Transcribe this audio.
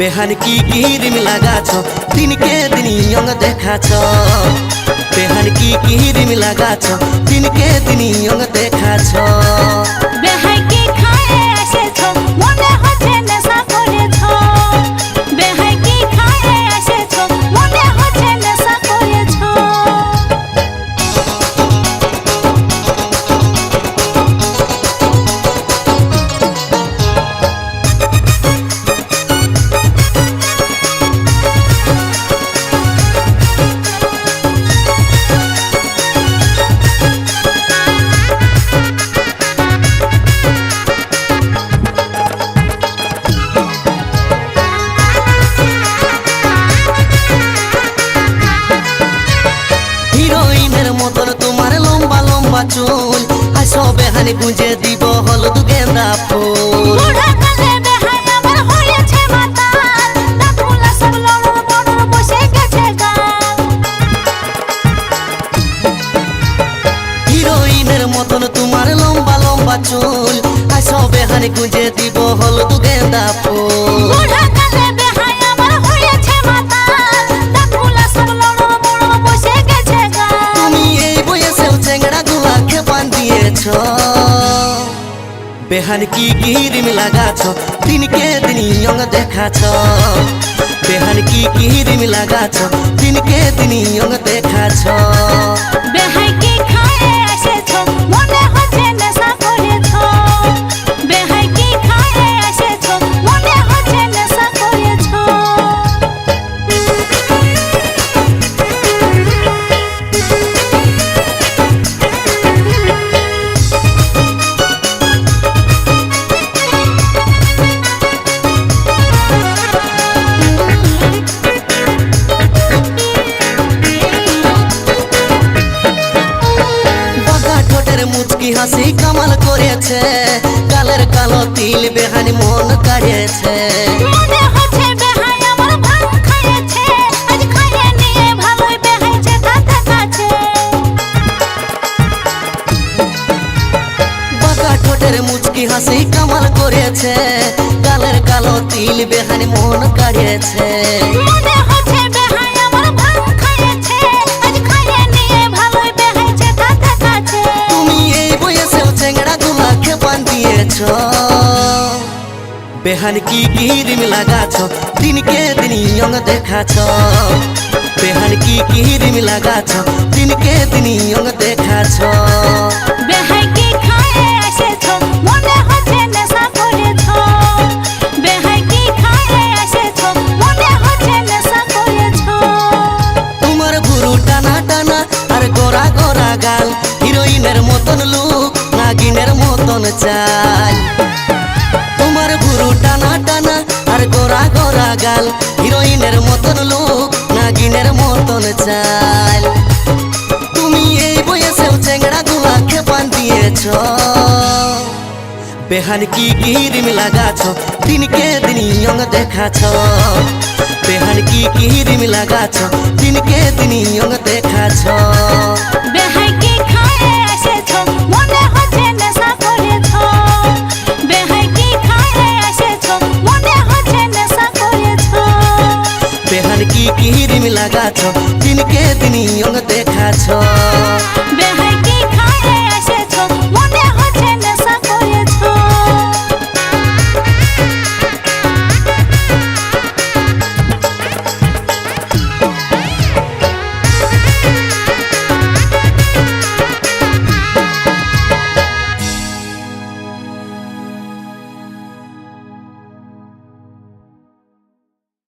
बेहान की क्रीम लगाछ दिन के दिन यंग देखाछ बेहान की क्रीम लगाछ दिन के दिन यंग देखाछ बेहाई के खाए एसेछो मने हচ্ছে নেশা করেছো बेहाई के खाए एसेछो मने हচ্ছে নেশা করেছো मतन तुम्हार लम्बा लम्बा चुल आसो बेहानी गुंजे दीब हलुद गेंदा फूल বুড়া কালে বেহাই আমার হয়েছে মাতাল দাঁতগুলা সব লড়র বড়র বসে গেছে গাল হিরোইনের মতন তোমার লম্বা লম্বা চুল আসো বেহানি গুंजे दीब हलुद गेंदा फूल বুড়া কালে বেহাই আমার হয়েছে মাতাল দাঁতগুলা সব লড়র বড়র বসে গেছে গাল তুমি এই বয়সেও চেংড়া গুলাকে বান্ধিয়েছ बेहान की क्रीम लगाछ दिन के दिन यंग देखाछ बेहान की क्रीम लगाछ दिन के दिन यंग देखाछ बेहाई के खाए एसेछो मने हচ্ছে নেশা করেছো बेहाई के खाए एसेछो मने हচ্ছে নেশা করেছো মুচকি হাসি কামাল করেছে গালের কালো তিল বেহানি মন কাড়েছে মনে হচ্ছে বেহাই আমার ভাঙ খাইয়েছে আজ খাইয়ে নিয়ে ভালোই বেহাইছে তাতে কাছে বাঁকা ঠোঁটের মুচকি হাসি কামাল করেছে গালের কালো তিল বেহানি মন কাড়েছে মনে হচ্ছে বেহাই আমার ভাঙ খাইয়েছে আজ খাইয়ে নিয়ে ভালোই বেহাইছে তাতে কাছে তুমি এই বয়সেও চেংড়া গুলাকে বান্ধিয়েছ बेहान की क्रीम लगाछ दिन के दिन यंग देखाछ बेहान की क्रीम लगाछ दिन के दिन यंग देखाछ बेहाई के खाए एसेछो मने हচ্ছে নেশা করেছো बेहाई के खाए एसेछो मने हচ্ছে নেশা করেছো তোমার ভুরু টানা টানা আর গোরা গোরা গাল হিরোইনের মতন লুক নাগিনের মতন চাল তোমার ভুরু টানা টানা আর গোরা গোরা গাল হিরোইনের মতন লুক নাগিনের মতন চাল তুমি এই বয়সেও চেংড়া গুলাকে বান্ধিয়েছ बेहान की क्रीम लगाछ दिन के दिन यंग देखाछ बेहान की क्रीम लगाछ दिन के दिन यंग देखाछ बेहाई के खाए एसेछो मने हচ্ছে নেশা করেছো बेहाई के खाए एसेछो मने हচ্ছে নেশা করেছো बेहान की क्रीम लगाछ दिन के दिन यंग देखाछ बेहाई